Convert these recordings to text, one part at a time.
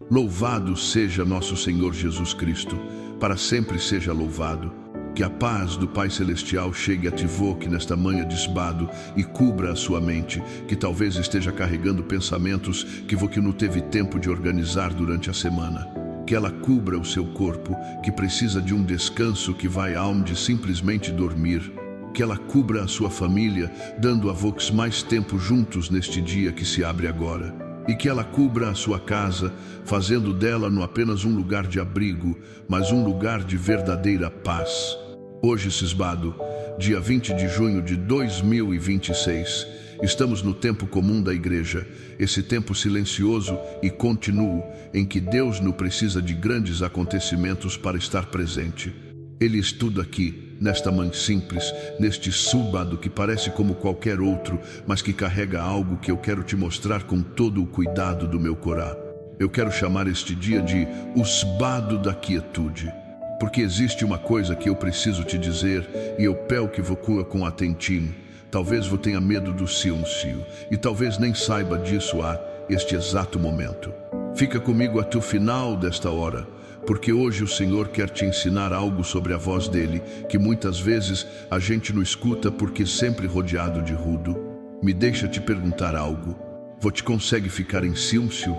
Louvado seja nosso Senhor Jesus Cristo, para sempre seja louvado. Que a paz do Pai Celestial chegue a Tivok nesta manhã de Esbado e cubra a sua mente, que talvez esteja carregando pensamentos que você não teve tempo de organizar durante a semana. Que ela cubra o seu corpo, que precisa de um descanso que vai aonde simplesmente dormir. Que ela cubra a sua família, dando a Vox mais tempo juntos neste dia que se abre agora. E que ela cubra a sua casa, fazendo dela não apenas um lugar de abrigo, mas um lugar de verdadeira paz. Hoje, Cisbado, dia 20 de junho de 2026, estamos no tempo comum da igreja, esse tempo silencioso e contínuo em que Deus não precisa de grandes acontecimentos para estar presente. Ele estuda aqui, nesta manhã simples, neste sábado que parece como qualquer outro, mas que carrega algo que eu quero te mostrar com todo o cuidado do meu corá. Eu quero chamar este dia de o sábado da quietude, porque existe uma coisa que eu preciso te dizer e eu peço que você com atentinho. Talvez você tenha medo do silêncio e talvez nem saiba disso a este exato momento. Fica comigo até o final desta hora, porque hoje o Senhor quer te ensinar algo sobre a voz dele, que muitas vezes a gente não escuta porque sempre rodeado de ruído. Me deixa te perguntar algo. Você consegue ficar em silêncio?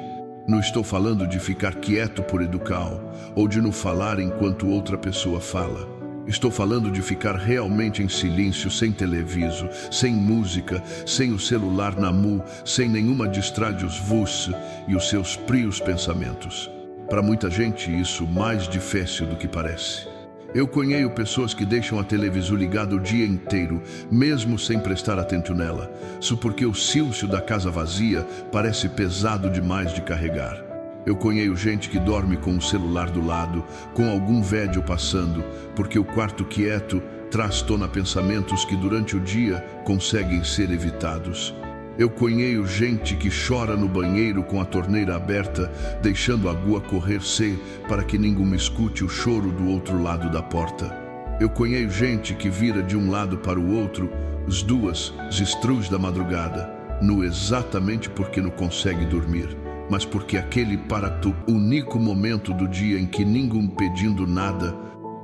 Não estou falando de ficar quieto por educar, ou de não falar enquanto outra pessoa fala. Estou falando de ficar realmente em silêncio, sem televisão, sem música, sem o celular na mão, sem nenhuma distração vos e os seus frios pensamentos. Para muita gente isso é mais difícil do que parece. Eu conheço pessoas que deixam a televisão ligada o dia inteiro, mesmo sem prestar atenção nela, só porque o silêncio da casa vazia parece pesado demais de carregar. Eu conheço gente que dorme com o celular do lado, com algum vídeo passando, porque o quarto quieto traz tona pensamentos que durante o dia conseguem ser evitados. Eu conheço gente que chora no banheiro com a torneira aberta, deixando a água correr-se para que ninguém escute o choro do outro lado da porta. Eu conheço gente que vira de um lado para o outro, os duas, estrus da madrugada, não exatamente porque não consegue dormir, mas porque aquele para tu único momento do dia em que ninguém pedindo nada,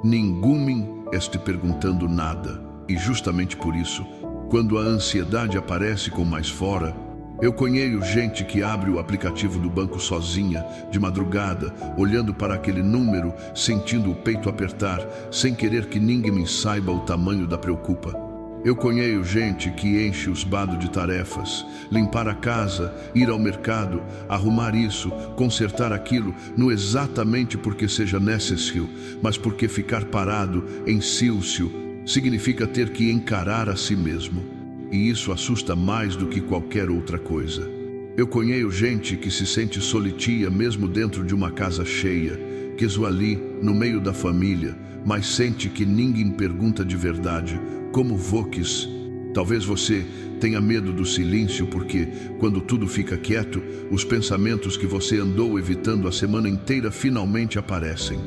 ninguém este perguntando nada. E justamente por isso, quando a ansiedade aparece com mais fora, eu conheço gente que abre o aplicativo do banco sozinha, de madrugada, olhando para aquele número, sentindo o peito apertar, sem querer que ninguém saiba o tamanho da preocupa. Eu conheço gente que enche os bados de tarefas, limpar a casa, ir ao mercado, arrumar isso, consertar aquilo, não exatamente porque seja necessário, mas porque ficar parado em silêncio significa ter que encarar a si mesmo. E isso assusta mais do que qualquer outra coisa. Eu conheço gente que se sente solitária mesmo dentro de uma casa cheia, que é ali, no meio da família, mas sente que ninguém pergunta de verdade, como voques. Talvez você tenha medo do silêncio porque, quando tudo fica quieto, os pensamentos que você andou evitando a semana inteira finalmente aparecem.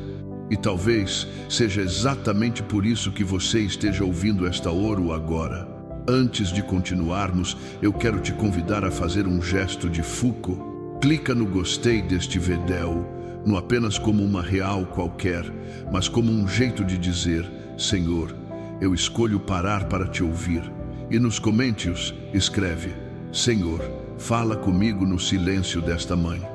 E talvez seja exatamente por isso que você esteja ouvindo esta hora agora. Antes de continuarmos, eu quero te convidar a fazer um gesto de Foucault. Clica no gostei deste vídeo, não apenas como uma real qualquer, mas como um jeito de dizer: Senhor, eu escolho parar para te ouvir. E nos comentários, escreve: Senhor, fala comigo no silêncio desta manhã.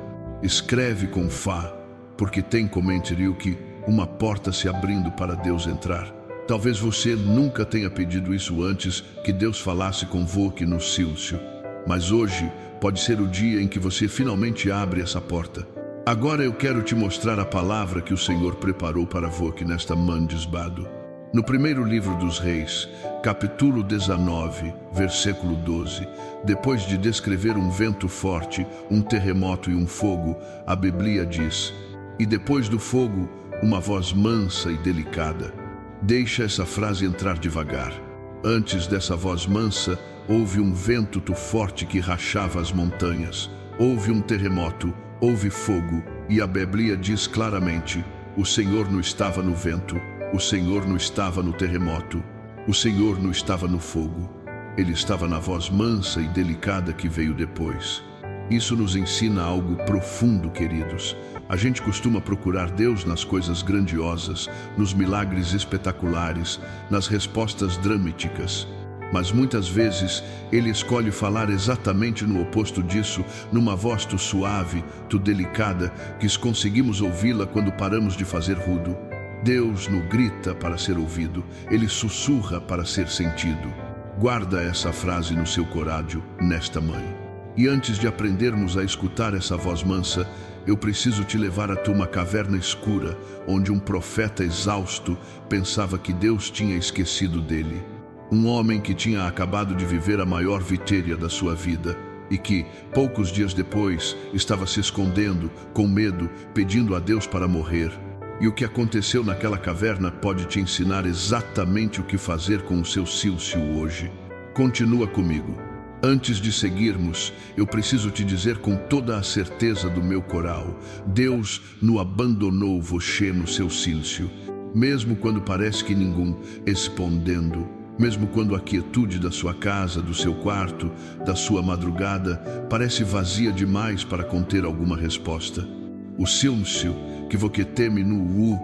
Escreve com Fá, porque tem comentário que uma porta se abrindo para Deus entrar. Talvez você nunca tenha pedido isso antes, que Deus falasse com você no silêncio. Mas hoje pode ser o dia em que você finalmente abre essa porta. Agora eu quero te mostrar a palavra que o Senhor preparou para você nesta manhã de Esbado. No primeiro livro dos Reis, capítulo 19, versículo 12, depois de descrever um vento forte, um terremoto e um fogo, a Bíblia diz: e depois do fogo, uma voz mansa e delicada. Deixa essa frase entrar devagar. Antes dessa voz mansa, houve um vento forte que rachava as montanhas. Houve um terremoto, houve fogo, e a Bíblia diz claramente: o Senhor não estava no vento, o Senhor não estava no terremoto, o Senhor não estava no fogo. Ele estava na voz mansa e delicada que veio depois. Isso nos ensina algo profundo, queridos. A gente costuma procurar Deus nas coisas grandiosas, nos milagres espetaculares, nas respostas drâmicas. Mas muitas vezes Ele escolhe falar exatamente no oposto disso, numa voz tão suave, tão delicada, que conseguimos ouvi-la quando paramos de fazer rudo. Deus não grita para ser ouvido, Ele sussurra para ser sentido. Guarda essa frase no seu coração nesta manhã. E antes de aprendermos a escutar essa voz mansa, eu preciso te levar até uma caverna escura, onde um profeta exausto pensava que Deus tinha esquecido dele. Um homem que tinha acabado de viver a maior vitória da sua vida e que, poucos dias depois, estava se escondendo, com medo, pedindo a Deus para morrer. E o que aconteceu naquela caverna pode te ensinar exatamente o que fazer com o seu silêncio hoje. Continua comigo. Antes de seguirmos, eu preciso te dizer com toda a certeza do meu coral: Deus não abandonou você no seu silêncio, mesmo quando parece que ninguém respondendo. Mesmo quando a quietude da sua casa, do seu quarto, da sua madrugada, parece vazia demais para conter alguma resposta. O silêncio que você teme no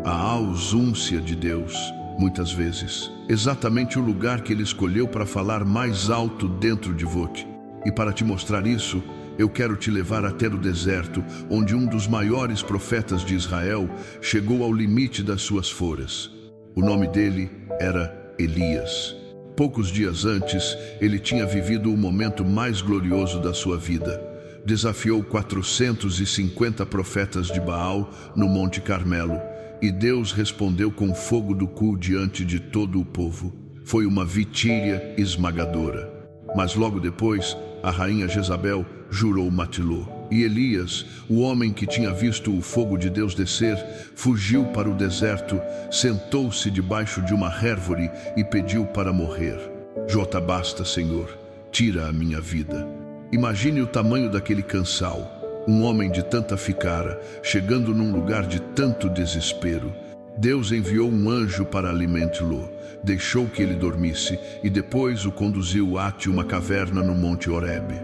a ausência de Deus, muitas vezes, exatamente o lugar que Ele escolheu para falar mais alto dentro de você. E para te mostrar isso, eu quero te levar até o deserto, onde um dos maiores profetas de Israel chegou ao limite das suas forças. O nome dele era Elias. Poucos dias antes, ele tinha vivido o momento mais glorioso da sua vida. Desafiou 450 profetas de Baal no Monte Carmelo, e Deus respondeu com fogo do cu diante de todo o povo. Foi uma vitória esmagadora. Mas logo depois, a rainha Jezabel jurou matá-lo. E Elias, o homem que tinha visto o fogo de Deus descer, fugiu para o deserto, sentou-se debaixo de uma árvore e pediu para morrer. Jota basta, Senhor, tira a minha vida. Imagine o tamanho daquele cansal, um homem de tanta ficara, chegando num lugar de tanto desespero. Deus enviou um anjo para alimentá-lo, deixou que ele dormisse e depois o conduziu até uma caverna no Monte Horebe.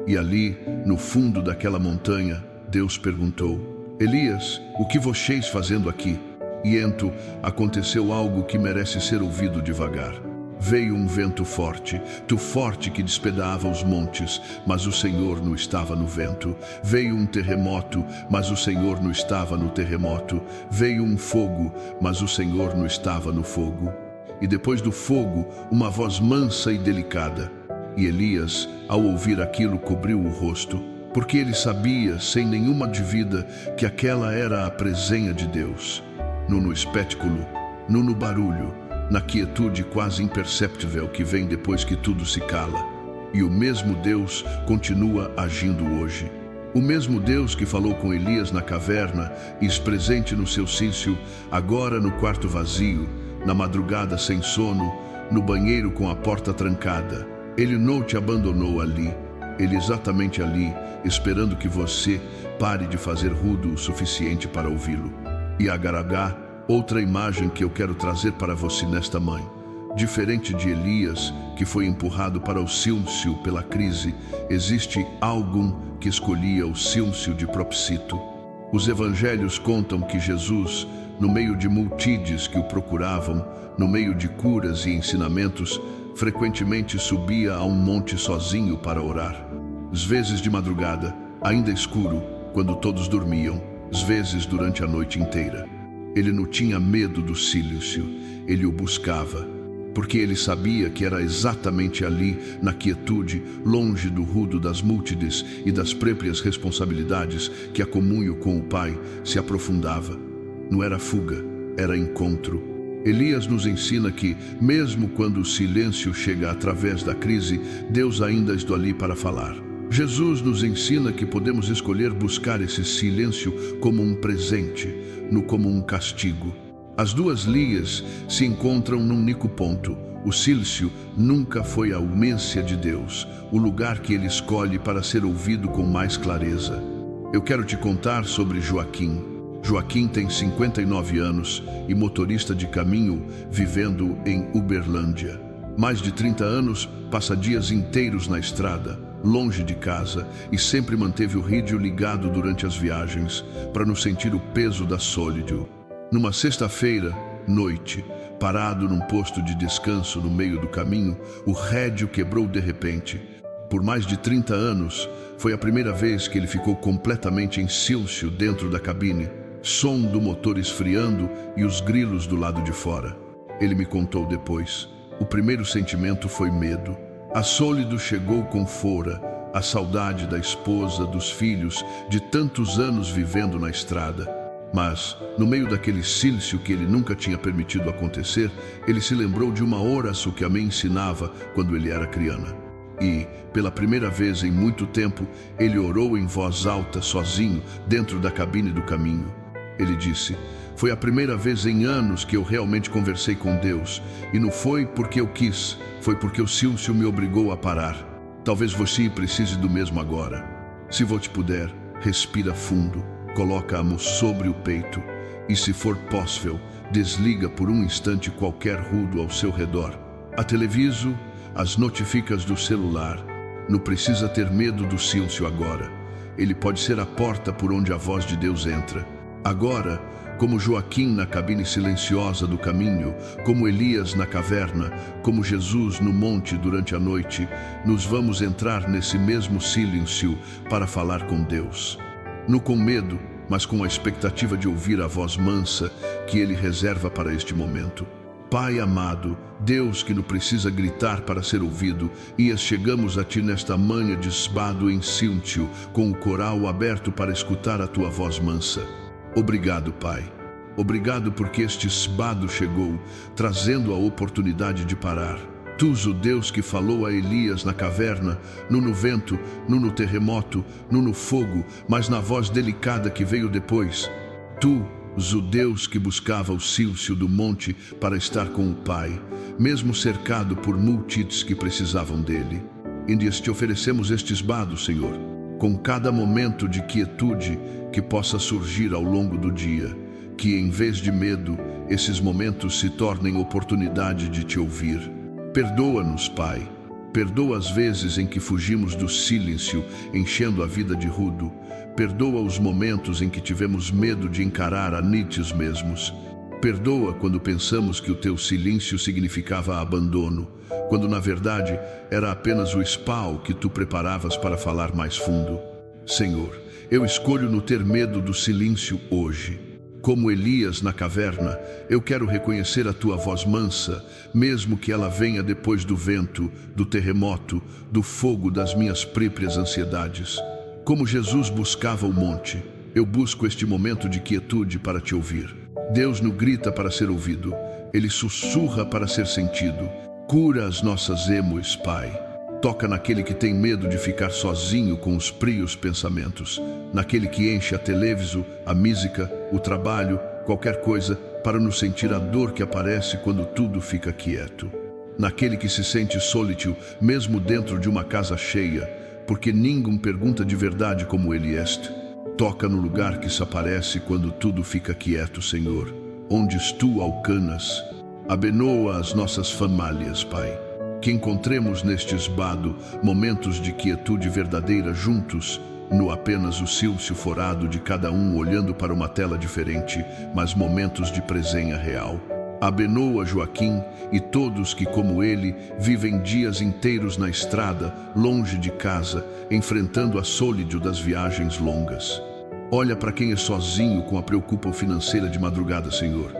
E ali, no fundo daquela montanha, Deus perguntou: Elias, o que vocês fazendo aqui? E então aconteceu algo que merece ser ouvido devagar. Veio um vento forte, tão forte que despedaçava os montes, mas o Senhor não estava no vento. Veio um terremoto, mas o Senhor não estava no terremoto. Veio um fogo, mas o Senhor não estava no fogo. E depois do fogo, uma voz mansa e delicada. E Elias, ao ouvir aquilo, cobriu o rosto, porque ele sabia, sem nenhuma dúvida, que aquela era a presença de Deus. No espetáculo, no barulho, na quietude quase imperceptível que vem depois que tudo se cala. E o mesmo Deus continua agindo hoje. O mesmo Deus que falou com Elias na caverna e presente no seu silêncio, agora no quarto vazio, na madrugada sem sono, no banheiro com a porta trancada. Ele não te abandonou ali, Ele exatamente ali, esperando que você pare de fazer rudo o suficiente para ouvi-lo. E agaragá, outra imagem que eu quero trazer para você nesta manhã. Diferente de Elias, que foi empurrado para o silêncio pela crise, existe algum que escolhia o silêncio de propósito. Os evangelhos contam que Jesus, no meio de multidões que o procuravam, no meio de curas e ensinamentos, frequentemente subia a um monte sozinho para orar. Às vezes de madrugada, ainda escuro, quando todos dormiam, às vezes durante a noite inteira. Ele não tinha medo do silêncio, ele o buscava, porque ele sabia que era exatamente ali, na quietude, longe do rudo das multidões e das próprias responsabilidades, que a comunhão com o Pai se aprofundava. Não era fuga, era encontro. Elias nos ensina que, mesmo quando o silêncio chega através da crise, Deus ainda está ali para falar. Jesus nos ensina que podemos escolher buscar esse silêncio como um presente, não como um castigo. As duas linhas se encontram num único ponto. O silêncio nunca foi a ausência de Deus, o lugar que Ele escolhe para ser ouvido com mais clareza. Eu quero te contar sobre Joaquim. Joaquim tem 59 anos e motorista de caminho, vivendo em Uberlândia. Mais de 30 anos, passa dias inteiros na estrada. longe de casa, e sempre manteve o rádio ligado durante as viagens, para não sentir o peso da solidão. Numa sexta-feira, noite, parado num posto de descanso no meio do caminho, o rádio quebrou de repente. Por mais de 30 anos, foi a primeira vez que ele ficou completamente em silêncio dentro da cabine, som do motor esfriando e os grilos do lado de fora. Ele me contou depois. O primeiro sentimento foi medo. A solidão chegou com fora, a saudade da esposa, dos filhos, de tantos anos vivendo na estrada. Mas, no meio daquele silêncio que ele nunca tinha permitido acontecer, ele se lembrou de uma oração que a mãe ensinava quando ele era criança. E, pela primeira vez em muito tempo, ele orou em voz alta, sozinho, dentro da cabine do caminho. Ele disse: foi a primeira vez em anos que eu realmente conversei com Deus, e não foi porque eu quis, foi porque o silêncio me obrigou a parar. Talvez você precise do mesmo agora. Se você puder, respira fundo, coloca a mão sobre o peito, e se for possível, desliga por um instante qualquer ruído ao seu redor. A televisão, as notificações do celular. Não precisa ter medo do silêncio agora. Ele pode ser a porta por onde a voz de Deus entra. Agora, como Joaquim na cabine silenciosa do caminho, como Elias na caverna, como Jesus no monte durante a noite, nos vamos entrar nesse mesmo silêncio para falar com Deus. Não com medo, mas com a expectativa de ouvir a voz mansa que Ele reserva para este momento. Pai amado, Deus que não precisa gritar para ser ouvido, e chegamos a Ti nesta manhã de sábado em silêncio, com o coral aberto para escutar a Tua voz mansa. Obrigado, Pai. Obrigado porque este sábado chegou, trazendo a oportunidade de parar. Tu, o Deus que falou a Elias na caverna, no vento, no terremoto, no fogo, mas na voz delicada que veio depois. Tu, o Deus que buscava o silêncio do monte para estar com o Pai, mesmo cercado por multidões que precisavam dele. E te oferecemos este sábado, Senhor, com cada momento de quietude que possa surgir ao longo do dia, que em vez de medo, esses momentos se tornem oportunidade de Te ouvir. Perdoa-nos, Pai. Perdoa as vezes em que fugimos do silêncio, enchendo a vida de ruído. Perdoa os momentos em que tivemos medo de encarar a nós mesmos. Perdoa quando pensamos que o Teu silêncio significava abandono, quando na verdade era apenas o espaço que Tu preparavas para falar mais fundo. Senhor, eu escolho não ter medo do silêncio hoje. Como Elias na caverna, eu quero reconhecer a Tua voz mansa, mesmo que ela venha depois do vento, do terremoto, do fogo das minhas próprias ansiedades. Como Jesus buscava o monte, eu busco este momento de quietude para Te ouvir. Deus não grita para ser ouvido, Ele sussurra para ser sentido. Cura as nossas emos, Pai. Toca naquele que tem medo de ficar sozinho com os frios pensamentos, naquele que enche a televisão, a música, o trabalho, qualquer coisa, para não sentir a dor que aparece quando tudo fica quieto. Naquele que se sente solítude, mesmo dentro de uma casa cheia, porque ninguém pergunta de verdade como ele é. Toca no lugar que se aparece quando tudo fica quieto, Senhor, onde Tu alcanas. Abençoa as nossas famílias, Pai. Que encontremos neste sábado momentos de quietude verdadeira juntos, no apenas o silêncio forado de cada um olhando para uma tela diferente, mas momentos de presença real. Abençoa Joaquim e todos que, como ele, vivem dias inteiros na estrada, longe de casa, enfrentando a solidão das viagens longas. Olha para quem é sozinho com a preocupação financeira de madrugada, Senhor.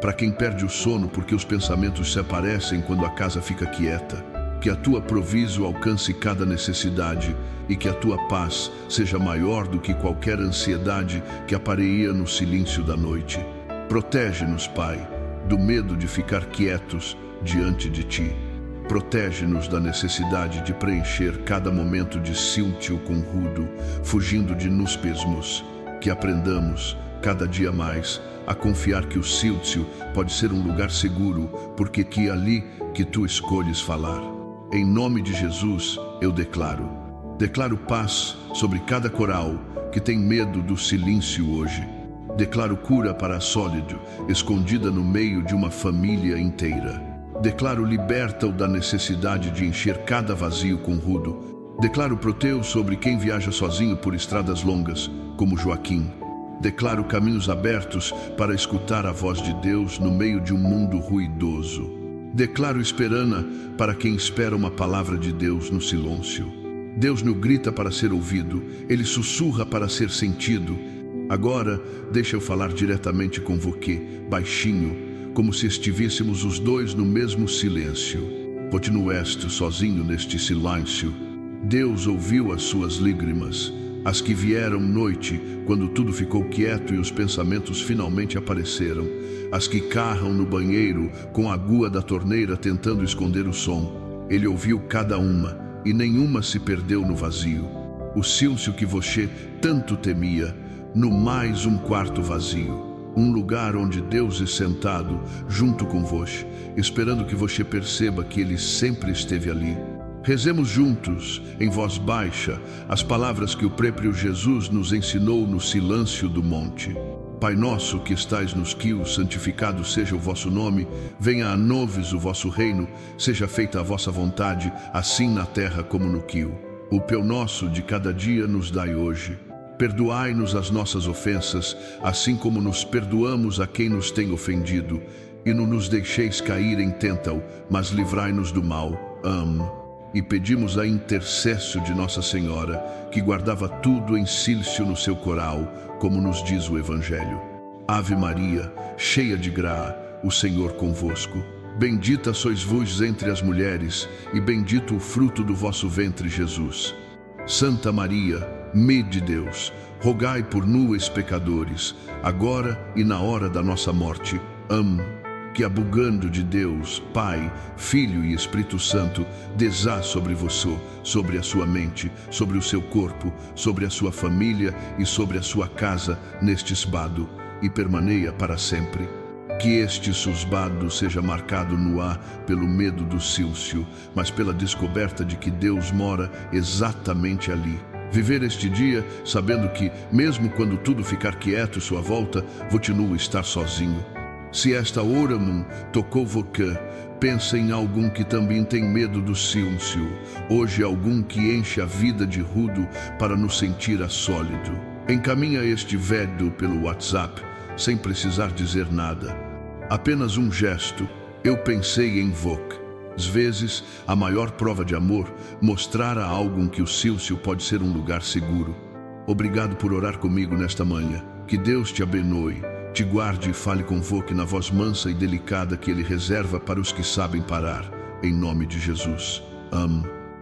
Para quem perde o sono porque os pensamentos se aparecem quando a casa fica quieta. Que a Tua provisão alcance cada necessidade e que a Tua paz seja maior do que qualquer ansiedade que apareia no silêncio da noite. Protege-nos, Pai, do medo de ficar quietos diante de Ti. Protege-nos da necessidade de preencher cada momento de silêncio com ruído, fugindo de nós mesmos. Que aprendamos, cada dia mais, a confiar que o silêncio pode ser um lugar seguro, porque que é ali que Tu escolhes falar. Em nome de Jesus, eu declaro paz sobre cada coral que tem medo do silêncio hoje. Declaro cura para a solidão, escondida no meio de uma família inteira. Declaro liberta-o da necessidade de encher cada vazio com ruído. Declaro proteu sobre quem viaja sozinho por estradas longas, como Joaquim. Declaro caminhos abertos para escutar a voz de Deus no meio de um mundo ruidoso. Declaro esperança para quem espera uma palavra de Deus no silêncio. Deus não grita para ser ouvido, Ele sussurra para ser sentido. Agora, deixa eu falar diretamente com você, baixinho, como se estivéssemos os dois no mesmo silêncio. Continueste sozinho neste silêncio. Deus ouviu as suas lágrimas, as que vieram noite, quando tudo ficou quieto e os pensamentos finalmente apareceram, as que carram no banheiro com a agua da torneira tentando esconder o som. Ele ouviu cada uma, e nenhuma se perdeu no vazio. O silêncio que você tanto temia, no mais um quarto vazio. Um lugar onde Deus é sentado junto com você, esperando que você perceba que Ele sempre esteve ali. Rezemos juntos, em voz baixa, as palavras que o próprio Jesus nos ensinou no silêncio do monte. Pai nosso que estais nos céus, santificado seja o vosso nome, venha a nós o vosso reino, seja feita a vossa vontade, assim na terra como no céu. O pão nosso de cada dia nos dai hoje. Perdoai-nos as nossas ofensas, assim como nos perdoamos a quem nos tem ofendido, e não nos deixeis cair em tentação, mas livrai-nos do mal. Amém. E pedimos a intercessão de Nossa Senhora, que guardava tudo em silêncio no seu coral, como nos diz o Evangelho. Ave Maria, cheia de graça, o Senhor convosco. Bendita sois vós entre as mulheres, e bendito o fruto do vosso ventre, Jesus. Santa Maria, Mãe de Deus, rogai por nós, pecadores, agora e na hora da nossa morte. Amém. Que a bugando de Deus, Pai, Filho e Espírito Santo, desça sobre você, sobre a sua mente, sobre o seu corpo, sobre a sua família e sobre a sua casa neste sábado, e permaneça para sempre. Que este susbado seja marcado no ar pelo medo do silêncio, mas pela descoberta de que Deus mora exatamente ali. Viver este dia sabendo que, mesmo quando tudo ficar quieto à sua volta, continua a estar sozinho. Se esta oração tocou você, pensa em algum que também tem medo do silêncio. Hoje algum que enche a vida de rudo para nos sentir a sólido. Encaminha este védio pelo WhatsApp, sem precisar dizer nada. Apenas um gesto, eu pensei em você. Às vezes, a maior prova de amor, mostrar a alguém que o silêncio pode ser um lugar seguro. Obrigado por orar comigo nesta manhã. Que Deus te abençoe, te guarde e fale com você na voz mansa e delicada que Ele reserva para os que sabem parar. Em nome de Jesus. Amém.